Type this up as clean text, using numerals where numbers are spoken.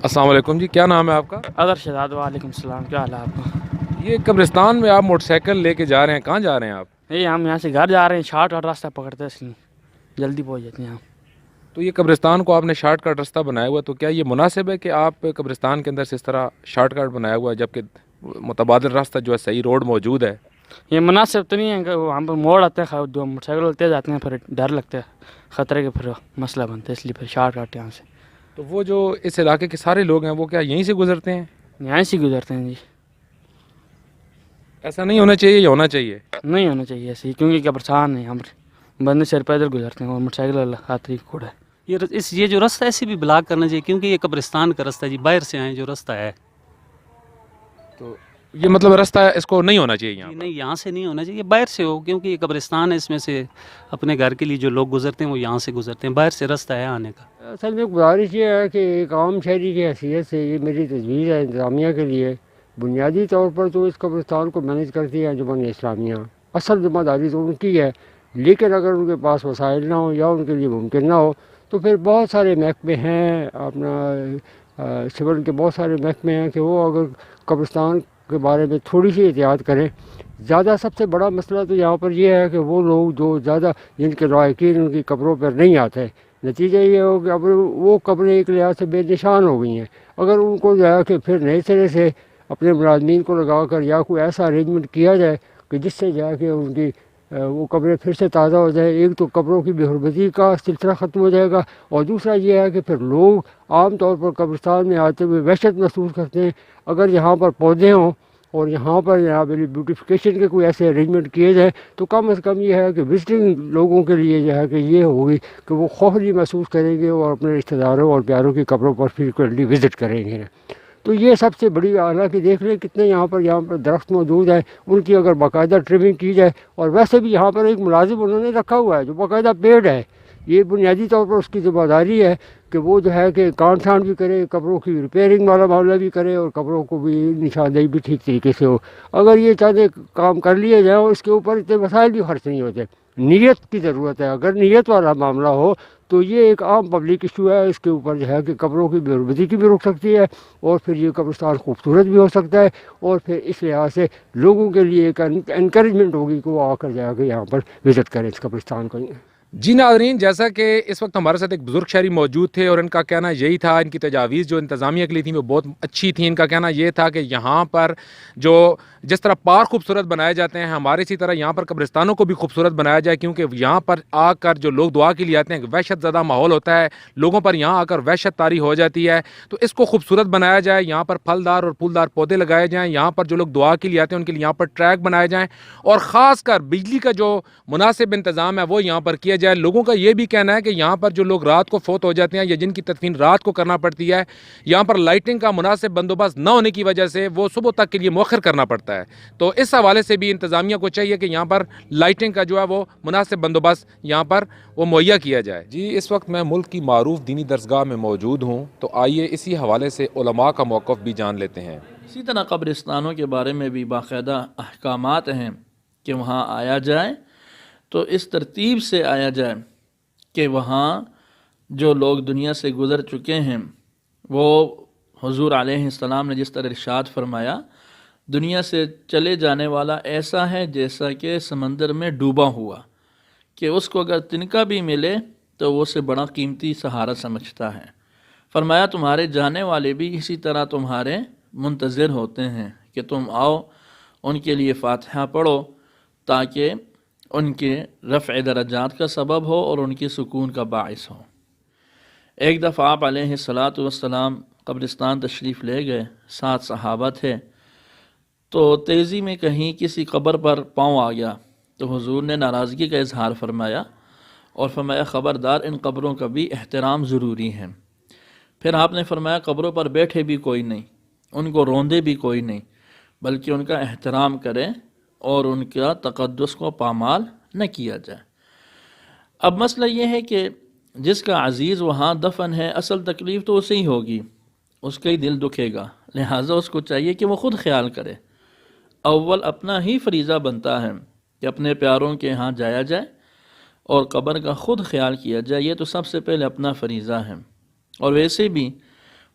السلام علیکم جی، کیا نام ہے آپ کا؟ اظہر شہزاد، وعلیکم السلام، کیا حال ہے آپ کا؟ یہ قبرستان میں آپ موٹر سائیکل لے کے جا رہے ہیں، کہاں جا رہے ہیں آپ؟ نہیں، ہم یہاں سے گھر جا رہے ہیں، شارٹ کٹ راستہ پکڑتے ہیں، اس لیے جلدی پہنچ جاتے ہیں ہم۔ تو یہ قبرستان کو آپ نے شارٹ کٹ راستہ بنایا ہوا ہے، تو کیا یہ مناسب ہے کہ آپ قبرستان کے اندر سے اس طرح شارٹ کٹ بنایا ہوا ہے جبکہ متبادل راستہ جو ہے صحیح روڈ موجود ہے؟ یہ مناسب تو نہیں ہے کہ ہم پر موڑ آتے ہیں، دو موٹر سائیکل تیز آتے ہیں، پھر ڈر لگتا ہے خطرے کے، پھر مسئلہ بنتا ہے، اس لیے پھر شارٹ کٹ یہاں سے۔ تو وہ جو اس علاقے کے سارے لوگ ہیں وہ کیا یہیں سے گزرتے ہیں؟ یہیں سے گزرتے ہیں جی۔ ایسا نہیں ہونا چاہیے یا ہونا چاہیے؟ نہیں ہونا چاہیے ایسے ہی، کیونکہ قبرستان ہے، ہم بندے سر پیدل گزرتے ہیں اور موٹر سائیکل والا خاطری کوڑا ہے۔ یہ جو راستہ ہے اسے بھی بلاک کرنا چاہیے، کیونکہ یہ قبرستان کا راستہ ہے جی، باہر سے آئے جو راستہ ہے۔ تو یہ مطلب راستہ اس کو نہیں ہونا چاہیے یہاں جی پر؟ نہیں، یہاں سے نہیں ہونا چاہیے، باہر سے ہو، کیونکہ یہ قبرستان ہے، اس میں سے اپنے گھر کے لیے جو لوگ گزرتے ہیں وہ یہاں سے گزرتے ہیں، باہر سے راستہ ہے آنے کا۔ اصل میں گزارش یہ ہے کہ ایک عام شہری کی حیثیت سے یہ میری تجویز ہے انتظامیہ کے لیے، بنیادی طور پر تو اس قبرستان کو مینیج کرتی ہے انجمن اسلامیہ، اصل ذمہ داری تو ان کی ہے، لیکن اگر ان کے پاس وسائل نہ ہو یا ان کے لیے ممکن نہ ہو تو پھر بہت سارے محکمے ہیں، اپنا سول کے بہت سارے محکمے ہیں کہ وہ اگر قبرستان کے بارے میں تھوڑی سی احتیاط کریں۔ زیادہ سب سے بڑا مسئلہ تو یہاں پر یہ ہے کہ وہ لوگ جو زیادہ جن کے لائقین ان کی قبروں پر نہیں آتے، نتیجہ یہ ہو کہ اب وہ قبریں ایک لحاظ سے بے نشان ہو گئی ہیں۔ اگر ان کو جو ہے کہ پھر نئے سرے سے اپنے ملازمین کو لگا کر یا کوئی ایسا ارینجمنٹ کیا جائے کہ جس سے جو ہے کہ ان کی وہ قبریں پھر سے تازہ ہو جائے، ایک تو قبروں کی بے حرمتی کا سلسلہ ختم ہو جائے گا، اور دوسرا یہ ہے کہ پھر لوگ عام طور پر قبرستان میں آتے ہوئے وحشت محسوس کرتے ہیں۔ اگر یہاں پر پودے ہوں اور یہاں پر یہاں بیوٹیفیکیشن کے کوئی ایسے ارینجمنٹ کیے جائیں تو کم از کم یہ ہے کہ وزٹنگ لوگوں کے لیے جو ہے کہ یہ ہوگی کہ وہ خوف نہیں محسوس کریں گے اور اپنے رشتہ داروں اور پیاروں کی قبروں پر فریکوینٹلی وزٹ کریں گے۔ تو یہ سب سے بڑی، حالانکہ دیکھ لیں کتنے یہاں پر درخت موجود ہیں، ان کی اگر باقاعدہ ٹرمنگ کی جائے، اور ویسے بھی یہاں پر ایک ملازم انہوں نے رکھا ہوا ہے جو باقاعدہ پیڈ ہے، یہ بنیادی طور پر اس کی ذمہ داری ہے کہ وہ جو ہے کہ کان چھان بھی کرے، قبروں کی ریپیئرنگ والا معاملہ بھی کرے اور قبروں کو بھی نشاندہی بھی ٹھیک طریقے سے ہو۔ اگر یہ چاہتے کام کر لیے جائیں اور اس کے اوپر اتنے وسائل بھی خرچ نہیں ہوتے، نیت کی ضرورت ہے۔ اگر نیت والا معاملہ ہو تو یہ ایک عام پبلک ایشو ہے، اس کے اوپر جو ہے کہ قبروں کی بے حرمتی کی بھی رک سکتی ہے، اور پھر یہ قبرستان خوبصورت بھی ہو سکتا ہے، اور پھر اس لحاظ سے لوگوں کے لیے ایک انکریجمنٹ ہوگی کہ وہ آ کر جا کے یہاں پر وزٹ کریں اس قبرستان کو۔ جی ناظرین، جیسا کہ اس وقت ہمارے ساتھ ایک بزرگ شہری موجود تھے اور ان کا کہنا یہی تھا، ان کی تجاویز جو انتظامیہ کے لیے تھیں وہ بہت اچھی تھیں۔ ان کا کہنا یہ تھا کہ یہاں پر جس طرح پارک خوبصورت بنائے جاتے ہیں، ہمارے اسی طرح یہاں پر قبرستانوں کو بھی خوبصورت بنایا جائے، کیونکہ یہاں پر آ کر جو لوگ دعا کے لیے آتے ہیں وحشت زدہ ماحول ہوتا ہے، لوگوں پر یہاں آ کر وحشت طاری ہو جاتی ہے، تو اس کو خوبصورت بنایا جائے، یہاں پر پھلدار اور پھولدار پودے لگائے جائیں، یہاں پر جو لوگ دعا کے لیے آتے ہیں ان کے لیے یہاں پر ٹریک بنائے جائیں، اور خاص کر بجلی کا جو مناسب انتظام ہے وہ یہاں پر کیا جائے۔ لوگوں کا یہ بھی کہنا ہے کہ یہاں پر جو لوگ رات کو فوت ہو جاتے ہیں یا جن کی تدفین رات کو کرنا پڑتی ہے، یہاں پر لائٹنگ کا مناسب بندوبست نہ ہونے کی وجہ سے وہ صبح تک کے لیے مؤخر کرنا پڑتا ہے۔ تو اس حوالے سے بھی انتظامیہ کو چاہیے کہ یہاں پر لائٹنگ کا جو ہے وہ مناسب بندوبست یہاں پر وہ مہیا کیا جائے۔ جی، اس وقت میں ملک کی معروف دینی درسگاہ میں موجود ہوں، تو آئیے اسی حوالے سے علماء کا موقف بھی جان لیتے ہیں۔ اسی طرح قبرستانوں کے بارے میں بھی باقاعدہ احکامات ہیں کہ وہاں آیا جائے تو اس ترتیب سے آیا جائے کہ وہاں جو لوگ دنیا سے گزر چکے ہیں وہ حضور علیہ السلام نے جس طرح ارشاد فرمایا، دنیا سے چلے جانے والا ایسا ہے جیسا کہ سمندر میں ڈوبا ہوا، کہ اس کو اگر تنکا بھی ملے تو وہ اسے بڑا قیمتی سہارا سمجھتا ہے۔ فرمایا تمہارے جانے والے بھی اسی طرح تمہارے منتظر ہوتے ہیں کہ تم آؤ، ان کے لیے فاتحہ پڑھو تاکہ ان کے رفع درجات کا سبب ہو اور ان کی سکون کا باعث ہو۔ ایک دفعہ آپ علیہ السلام قبرستان تشریف لے گئے، 7 صحابہ تھے، تو تیزی میں کہیں کسی قبر پر پاؤں آ گیا تو حضور نے ناراضگی کا اظہار فرمایا اور فرمایا خبردار، ان قبروں کا بھی احترام ضروری ہے۔ پھر آپ نے فرمایا قبروں پر بیٹھے بھی کوئی نہیں، ان کو روندے بھی کوئی نہیں، بلکہ ان کا احترام کریں اور ان کا تقدس کو پامال نہ کیا جائے۔ اب مسئلہ یہ ہے کہ جس کا عزیز وہاں دفن ہے، اصل تکلیف تو اسے ہی ہوگی، اس کا ہی دل دکھے گا، لہٰذا اس کو چاہیے کہ وہ خود خیال کرے۔ اول اپنا ہی فریضہ بنتا ہے کہ اپنے پیاروں کے ہاں جایا جائے اور قبر کا خود خیال کیا جائے، یہ تو سب سے پہلے اپنا فریضہ ہے۔ اور ویسے بھی